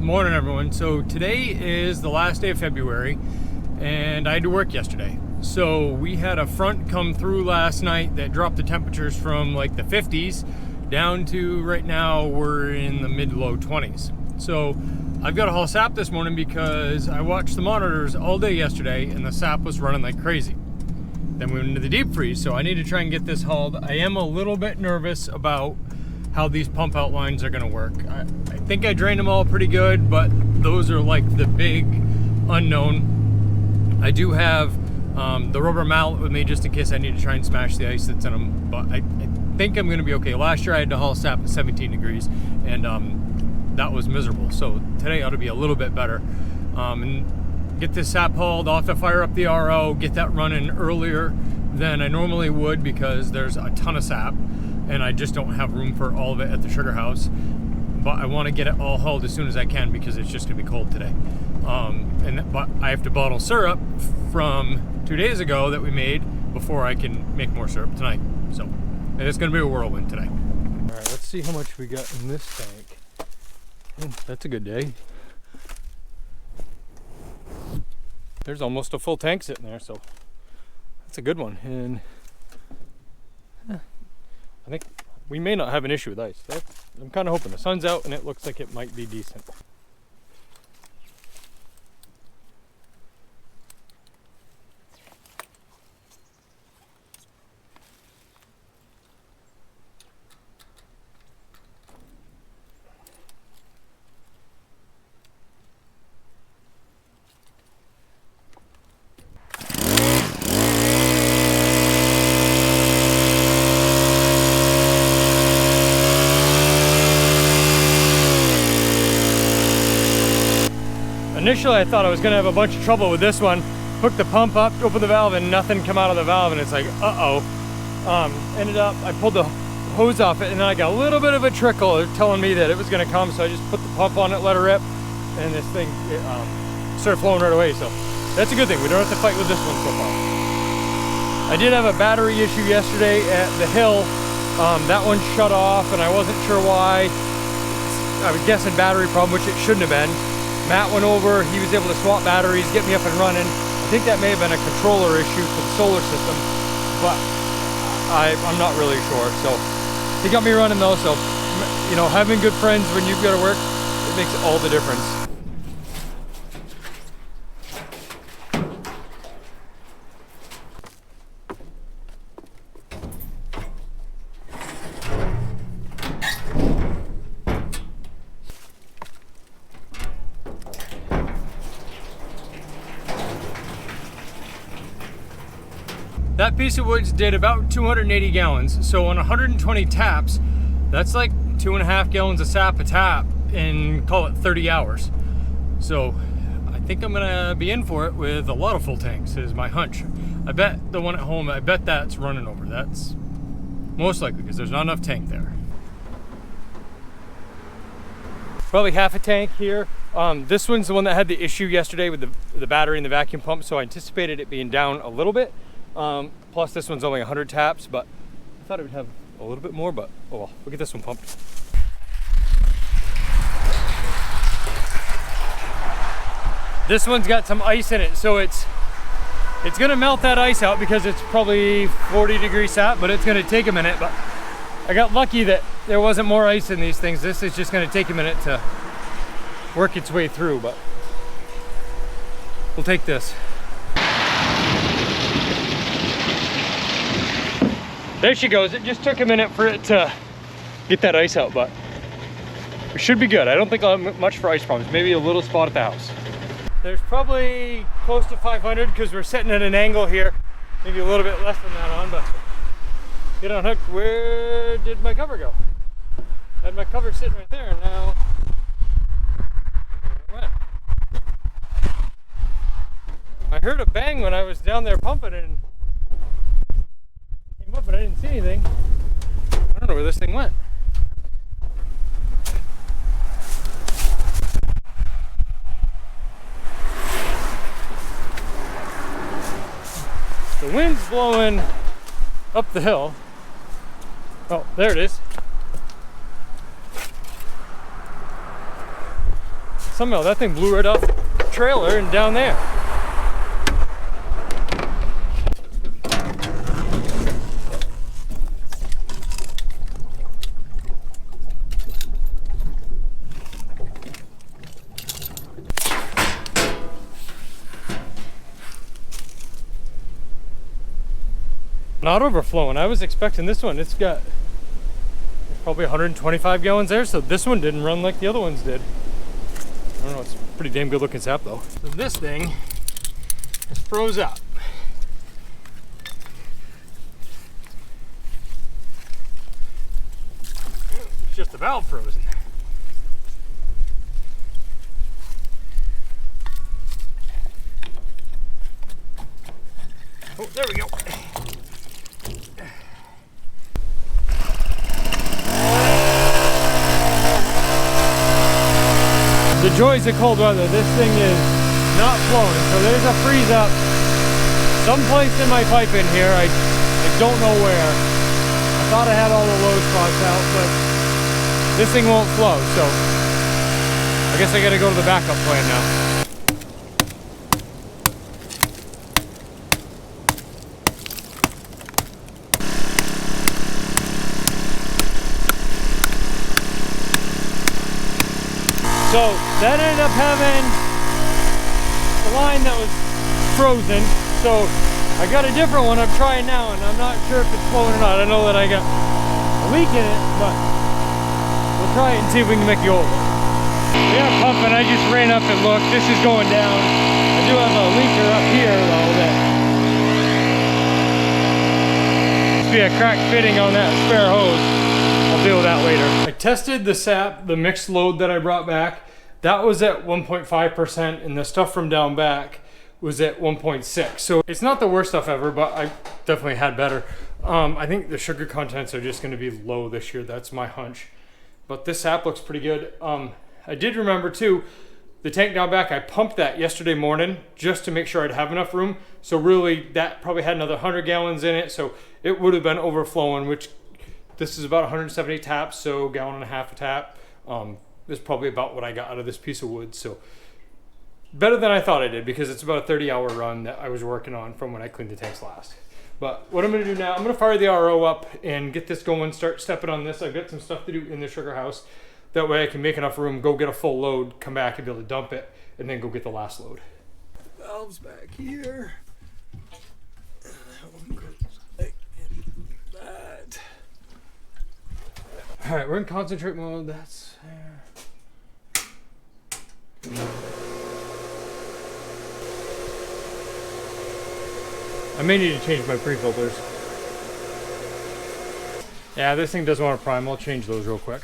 Morning everyone. So today is the last day of February and I had to work yesterday. So we had a front come through last night that dropped the temperatures from like the 50s down to right now we're in the mid-low 20s. So I've got to haul sap this morning because I watched the monitors all day yesterday and the sap was running like crazy. Then we went into the deep freeze, so I need to try and get this hauled. I am a little bit nervous about how these pump out lines are going to work. I think I drained them all pretty good, but those are like the big unknown. I do have the rubber mallet with me just in case I need to try and smash the ice that's in them, but I think I'm going to be okay. Last year I had to haul sap at 17 degrees and that was miserable, so today ought to be a little bit better. And get this sap hauled. I'll have to fire up the RO, get that running earlier than I normally would because there's a ton of sap and I just don't have room for all of it at the sugar house. But I want to get it all hauled as soon as I can because it's just going to be cold today. But I have to bottle syrup from 2 days ago that we made before I can make more syrup tonight. So it's going to be a whirlwind today. All right, let's see how much we got in this tank. That's a good day. There's almost a full tank sitting there, so that's a good one. And I think we may not have an issue with ice. I'm kind of hoping. The sun's out and it looks like it might be decent. Initially I thought I was going to have a bunch of trouble with this one. Hooked the pump up, opened the valve, and nothing come out of the valve, and it's like, uh-oh. Ended up, I pulled the hose off it, and then I got a little bit of a trickle telling me that it was going to come, so I just put the pump on it, let her rip, and this thing started flowing right away, so that's a good thing. We don't have to fight with this one so far. I did have a battery issue yesterday at the hill. That one shut off, and I wasn't sure why. I was guessing battery problem, which it shouldn't have been. Matt went over, he was able to swap batteries, get me up and running. I think that may have been a controller issue for the solar system, but I'm not really sure. So he got me running though, so you know, having good friends when you've got to work, it makes all the difference. That piece of woods did about 280 gallons. So on 120 taps, that's like 2.5 gallons of sap a tap in, call it 30 hours. So I think I'm gonna be in for it with a lot of full tanks is my hunch. I bet the one at home, I bet that's running over. That's most likely because there's not enough tank there. Probably half a tank here. This one's the one that had the issue yesterday with the battery and the vacuum pump. So I anticipated it being down a little bit. Plus this one's only 100 taps, but I thought it would have a little bit more, but oh well, we'll get this one pumped. This one's got some ice in it, so it's gonna melt that ice out because it's probably 40 degrees sap, but it's gonna take a minute. But I got lucky that there wasn't more ice in these things. This is just gonna take a minute to work its way through, but we'll take this. There she goes. It just took a minute for it to get that ice out, but we should be good. I don't think I'll have much for ice problems. Maybe a little spot at the house. There's probably close to 500 because we're sitting at an angle here. Maybe a little bit less than that on, but get unhooked. Where did my cover go? I had my cover sitting right there, and now where it went. I heard a bang when I was down there pumping and but I didn't see anything. I don't know where this thing went. The wind's blowing up the hill. Oh, there it is. Somehow that thing blew right off the trailer and down there. Not overflowing. I was expecting this one. It's got probably 125 gallons there, so this one didn't run like the other ones did. I don't know, it's pretty damn good looking sap though. So this thing is froze up. It's just the valve frozen. Oh, there we go. The joys of cold weather, this thing is not flowing, so there's a freeze up someplace in my pipe in here. I don't know where. I thought I had all the low spots out, but this thing won't flow, so I guess I gotta go to the backup plan now. So that ended up having a line that was frozen. So I got a different one I'm trying now, and I'm not sure if it's flowing or not. I know that I got a leak in it, but we'll try it and see if we can make the old one. We are pumping. I just ran up and looked. This is going down. I do have a leaker up here though that must be a crack fitting on that spare hose. I'll deal with that later. I tested the sap, the mixed load that I brought back. That was at 1.5%, and the stuff from down back was at 1.6. So it's not the worst stuff ever, but I definitely had better. I think the sugar contents are just gonna be low this year. That's my hunch. But this sap looks pretty good. I did remember too, the tank down back, I pumped that yesterday morning just to make sure I'd have enough room. So really that probably had another 100 gallons in it. So it would have been overflowing, which this is about 170 taps, so gallon and a half a tap. This is probably about what I got out of this piece of wood. So better than I thought I did, because it's about a 30-hour run that I was working on from when I cleaned the tanks last. But what I'm gonna do now, I'm gonna fire the RO up and get this going, start stepping on this. I've got some stuff to do in the sugar house. That way I can make enough room, go get a full load, come back and be able to dump it, and then go get the last load. Valves back here. And that one goes like that. All right, we're in concentrate mode. That's there. I may need to change my pre-filters. Yeah, this thing doesn't want to prime. I'll change those real quick.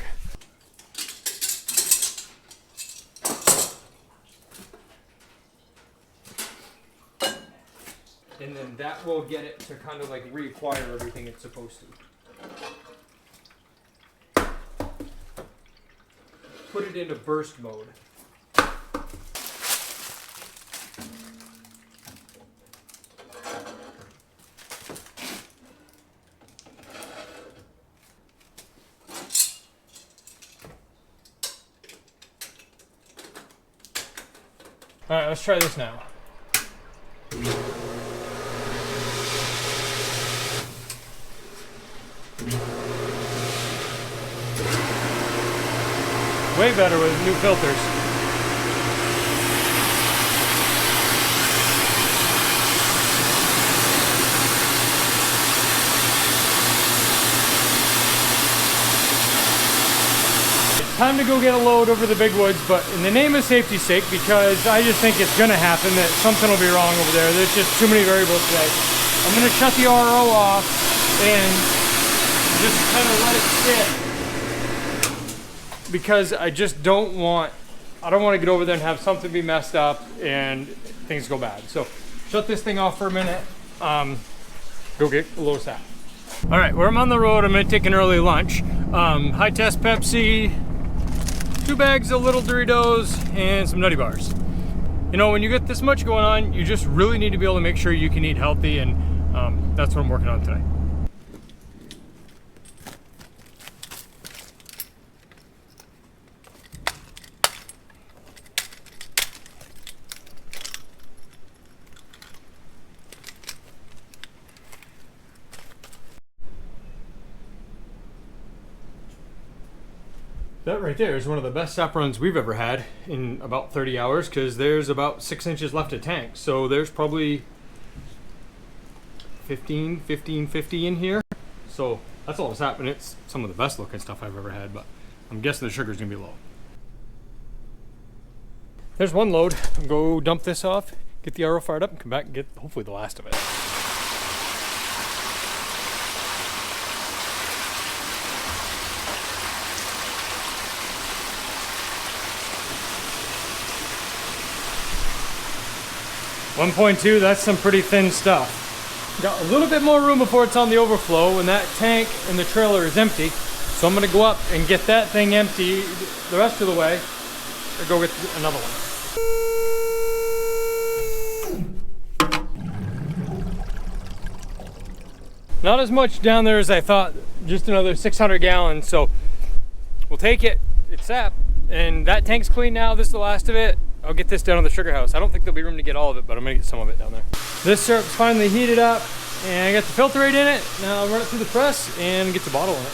And then that will get it to kind of like reacquire everything it's supposed to. Put it into burst mode. All right, let's try this now. Way better with new filters. It's time to go get a load over the big woods, but in the name of safety's sake, because I just think it's gonna happen, that something will be wrong over there. There's just too many variables today. I'm gonna shut the RO off and just kind of let it sit. Because I just don't want to get over there and have something be messed up and things go bad. So shut this thing off for a minute, go get a little sap. All right, where I'm on the road, I'm gonna take an early lunch. High test Pepsi, 2 bags of little Doritos, and some Nutty Bars. You know, when you get this much going on, you just really need to be able to make sure you can eat healthy, and that's what I'm working on today. That right there is one of the best sap runs we've ever had in about 30 hours because there's about 6 inches left of tank. So there's probably 15, 50 in here. So that's all that's happening. It's some of the best looking stuff I've ever had, but I'm guessing the sugar's gonna be low. There's one load. I'll go dump this off, get the RO fired up, and come back and get hopefully the last of it. .2, that's some pretty thin stuff. Got a little bit more room before it's on the overflow, and that tank in the trailer is empty. So I'm gonna go up and get that thing empty the rest of the way, or go get another one. Not as much down there as I thought, just another 600 gallons. So we'll take it, it's sap, and that tank's clean now. This is the last of it. I'll get this down to the sugar house. I don't think there'll be room to get all of it, but I'm gonna get some of it down there. This syrup's finally heated up, and I got the filter rate in it. Now I'll run it through the press and get the bottle in it.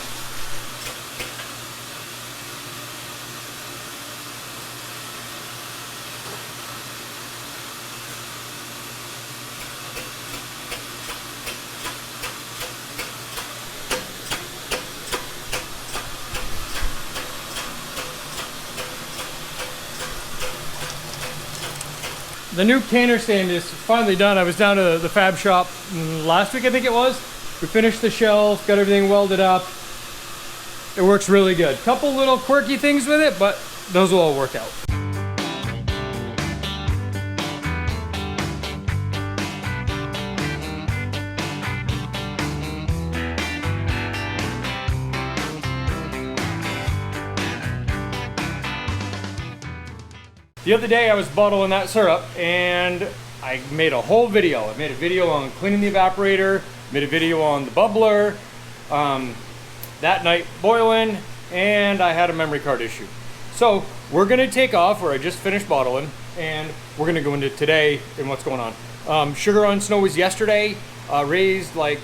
The new canner stand is finally done. I was down to the fab shop last week, I think it was. We finished the shelf, got everything welded up. It works really good. Couple little quirky things with it, but those will all work out. The other day I was bottling that syrup and I made a whole video. I made a video on cleaning the evaporator, made a video on the bubbler, that night boiling, and I had a memory card issue. So we're gonna take off where I just finished bottling and we're gonna go into today and what's going on. Sugar on Snow was yesterday, raised like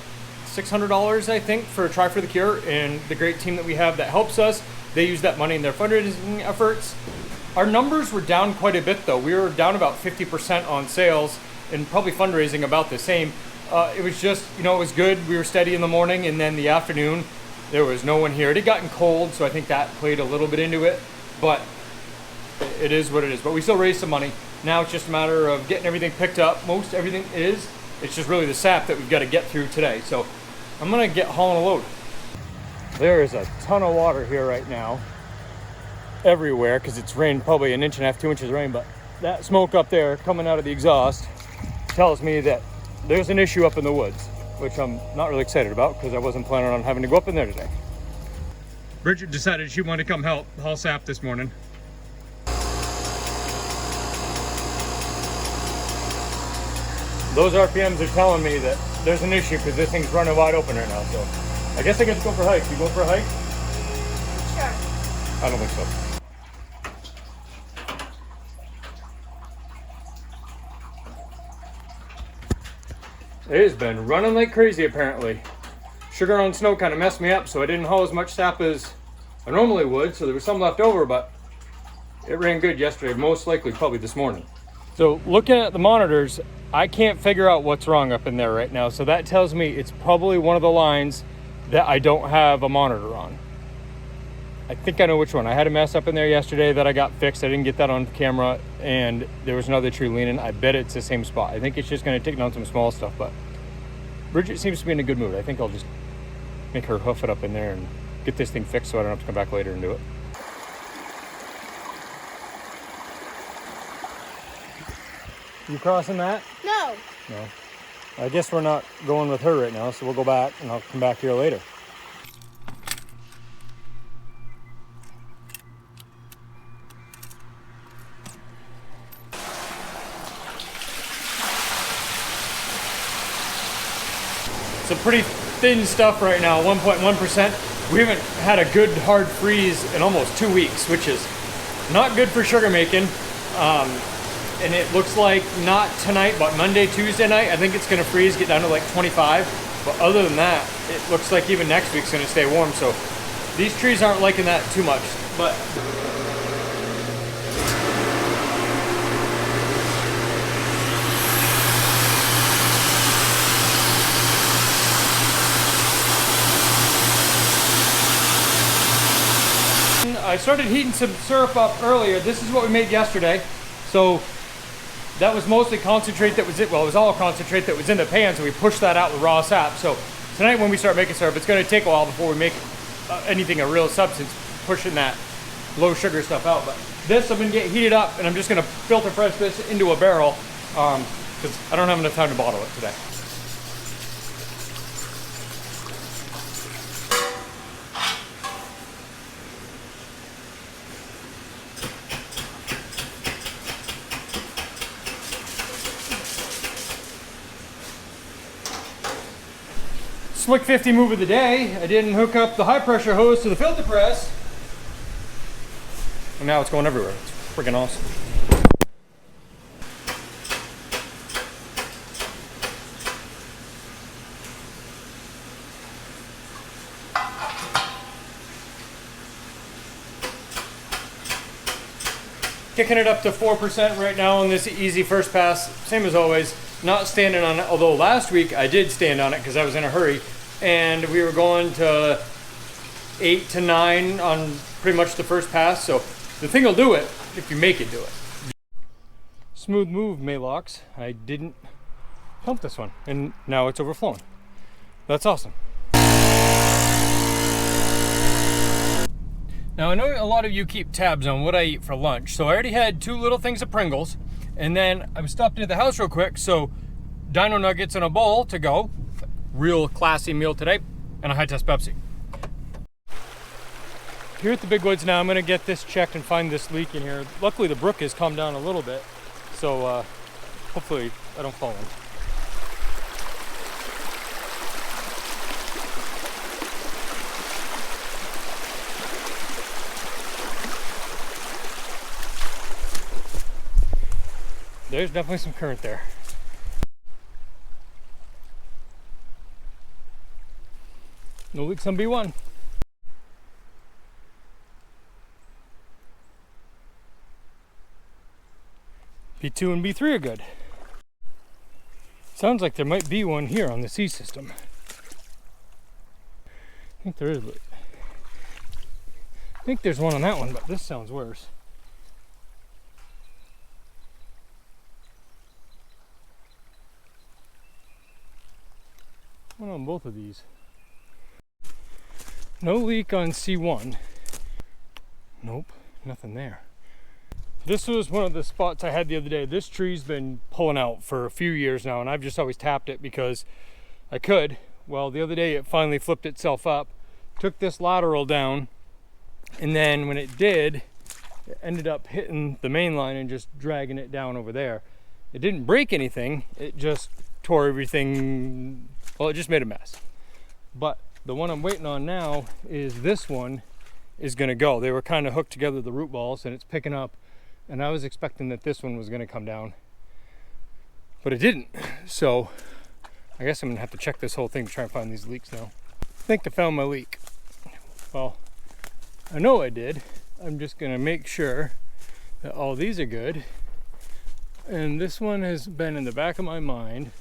$600 I think for Try for the Cure, and the great team that we have that helps us, they use that money in their fundraising efforts. Our numbers were down quite a bit though. We were down about 50% on sales and probably fundraising about the same. It was just, you know, it was good. We were steady in the morning, and then the afternoon, there was no one here. It had gotten cold, so I think that played a little bit into it, but it is what it is. But we still raised some money. Now it's just a matter of getting everything picked up. Most everything is. It's just really the sap that we've got to get through today. So I'm gonna get hauling a load. There is a ton of water here right now. Everywhere, because it's rained probably 1.5 inches, 2 inches of rain, but that smoke up there coming out of the exhaust tells me that there's an issue up in the woods, which I'm not really excited about because I wasn't planning on having to go up in there today. Bridget decided she wanted to come help haul sap this morning. Those RPMs are telling me that there's an issue because this thing's running wide open right now, so I guess I get to go for a hike. You go for a hike? Sure. I don't think so. It has been running like crazy apparently. Sugar on Snow kind of messed me up, so I didn't haul as much sap as I normally would, so there was some left over, but it ran good yesterday, most likely probably this morning. So looking at the monitors, I can't figure out what's wrong up in there right now, so that tells me it's probably one of the lines that I don't have a monitor on. I think I know which one. I had a mess up in there yesterday that I got fixed. I didn't get that on camera, and there was another tree leaning. I bet it's the same spot. I think it's just going to take down some small stuff, but Bridget seems to be in a good mood. I think I'll just make her hoof it up in there and get this thing fixed so I don't have to come back later and do it. You crossing that? No. No. I guess we're not going with her right now, so we'll go back and I'll come back here later. So pretty thin stuff right now, 1.1%. We haven't had a good hard freeze in almost 2 weeks, which is not good for sugar making. And it looks like not tonight, but Monday, Tuesday night, I think it's gonna freeze, get down to like 25. But other than that, it looks like even next week's gonna stay warm. So these trees aren't liking that too much. but I started heating some syrup up earlier. This is what we made yesterday. So that was mostly concentrate that was it. Well, it was all concentrate that was in the pan, so we pushed that out with raw sap. So tonight when we start making syrup, it's going to take a while before we make anything a real substance, pushing that low sugar stuff out. But this I'm going to get heated up, and I'm just going to filter press this into a barrel because I don't have enough time to bottle it today. Slick 50 move of the day. I didn't hook up the high pressure hose to the filter press. And now it's going everywhere. It's freaking awesome. Kicking it up to 4% right now on this easy first pass. Same as always. Not standing on it, although last week I did stand on it because I was in a hurry, and we were going to 8 to 9 on pretty much the first pass. So the thing will do it if you make it do it. Smooth move, Malox. I didn't pump this one, and now it's overflowing. That's awesome. Now I know a lot of you keep tabs on what I eat for lunch, so I already had 2 little things of Pringles. And then I stopped into the house real quick, so dino nuggets in a bowl to go. Real classy meal today, and a high test Pepsi. Here at the Big Woods now, I'm gonna get this checked and find this leak in here. Luckily the brook has calmed down a little bit, so hopefully I don't fall in. There's definitely some current there. No leaks on B1. B2 and B3 are good. Sounds like there might be one here on the C system. I think there is. I think there's one on that one, but this sounds worse. One on both of these. No leak on C1. Nope, nothing there. This was one of the spots I had the other day. This tree's been pulling out for a few years now, and I've just always tapped it because I could. Well, the other day it finally flipped itself up, took this lateral down, and then when it did, it ended up hitting the main line and just dragging it down over there. It didn't break anything, it just tore everything. Well, it just made a mess. But the one I'm waiting on now is this one is gonna go. They were kind of hooked together, the root balls, and it's picking up. And I was expecting that this one was gonna come down, but it didn't. So I guess I'm gonna have to check this whole thing to try and find these leaks now. I think I found my leak. Well, I know I did. I'm just gonna make sure that all these are good. And this one has been in the back of my mind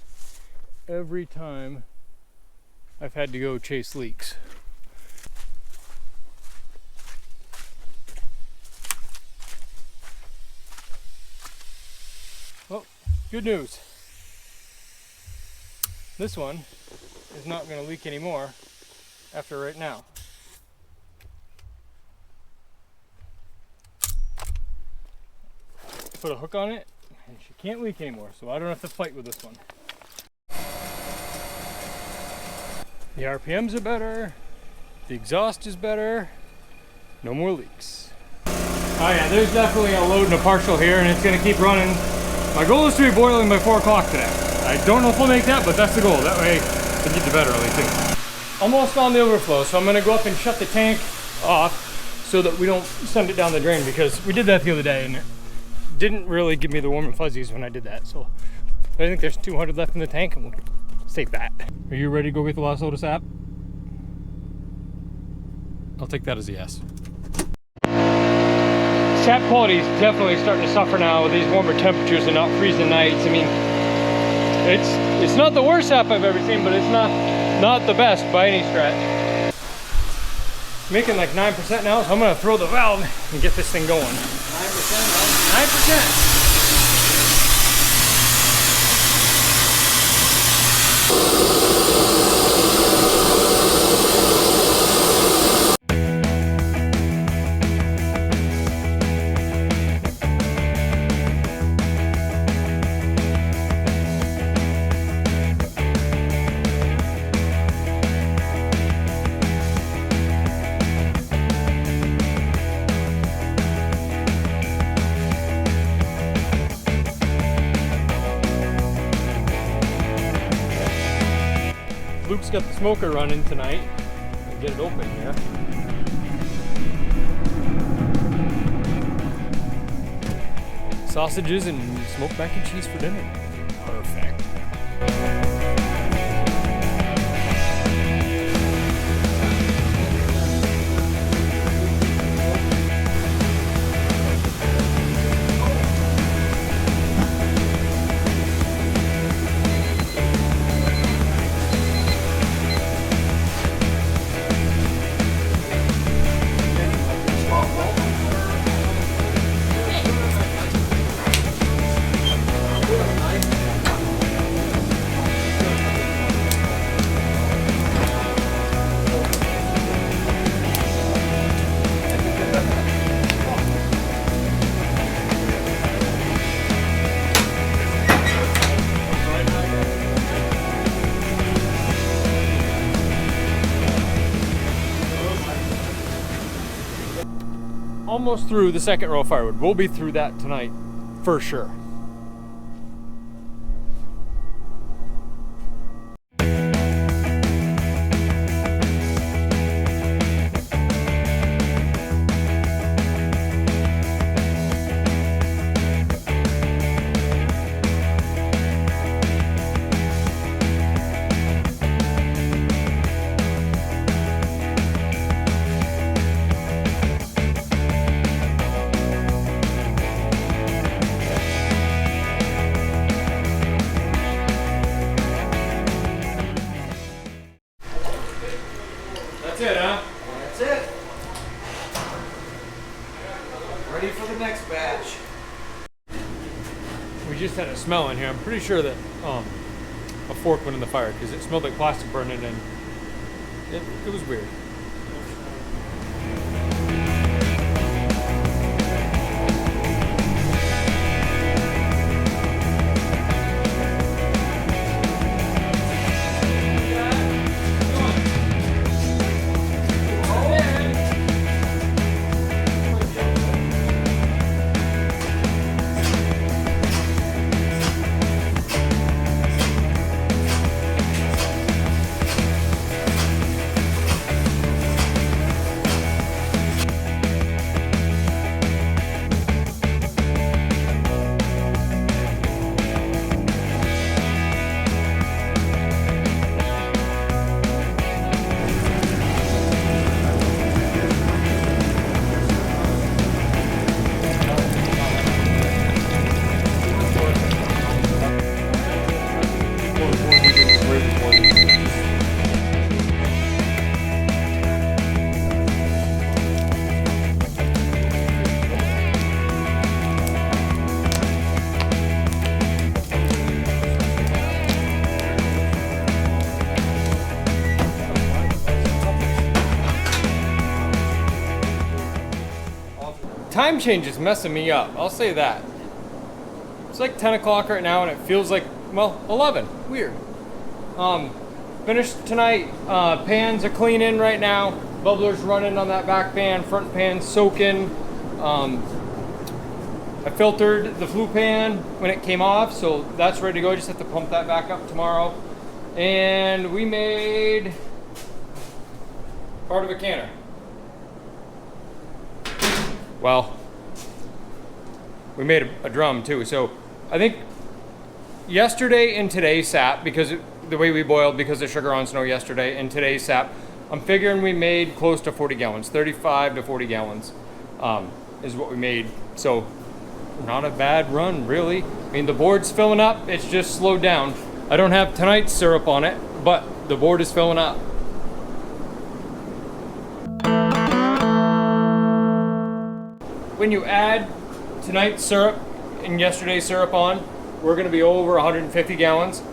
every time I've had to go chase leaks. Well, good news. This one is not going to leak anymore after right now. Put a hook on it and she can't leak anymore, so I don't have to fight with this one. The RPMs are better, the exhaust is better, no more leaks. Oh yeah, there's definitely a load and a partial here, and it's going to keep running. My goal is to be boiling by 4 o'clock today. I don't know if we'll make that, but that's the goal. That way I can get to bed early too. Almost on the overflow, so I'm going to go up and shut the tank off so that we don't send it down the drain, because we did that the other day and it didn't really give me the warm and fuzzies when I did that. So I think there's 200 left in the tank and we'll save that. Are you ready to go get the last load of sap? I'll take that as a yes. Sap quality is definitely starting to suffer now with these warmer temperatures and not freezing nights. I mean, it's not the worst sap I've ever seen, but it's not the best by any stretch. Making like 9% now, so I'm gonna throw the valve and get this thing going. 9%? 9%. Luke's got the smoker running tonight. I'll get it open here. Sausages and smoked mac and cheese for dinner. Perfect. Almost through the second row of firewood. We'll be through that tonight for sure. That's it, huh? That's it. Ready for the next batch. We just had a smell in here. I'm pretty sure that a fork went in the fire because it smelled like plastic burning and it was weird. Time change is messing me up, I'll say that. It's like 10 o'clock right now and it feels like, well, 11. Weird. Finished tonight. Pans are cleaning right now. Bubbler's running on that back pan, front pan soaking. I filtered the flue pan when it came off, so that's ready to go. I just have to pump that back up tomorrow. And we made part of a canner. Well, we made a drum too. So I think yesterday and today's sap, because the way we boiled because of sugar on snow yesterday, and today's sap, I'm figuring we made close to 40 gallons, 35 to 40 gallons. is what we made. So not a bad run, really. I mean, the board's filling up, it's just slowed down. I don't have tonight's syrup on it, but the board is filling up. When you add tonight's syrup and yesterday's syrup on, we're gonna be over 150 gallons.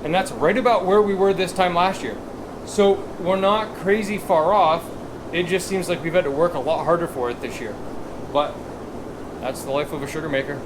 And that's right about where we were this time last year. So we're not crazy far off. It just seems like we've had to work a lot harder for it this year. But that's the life of a sugar maker.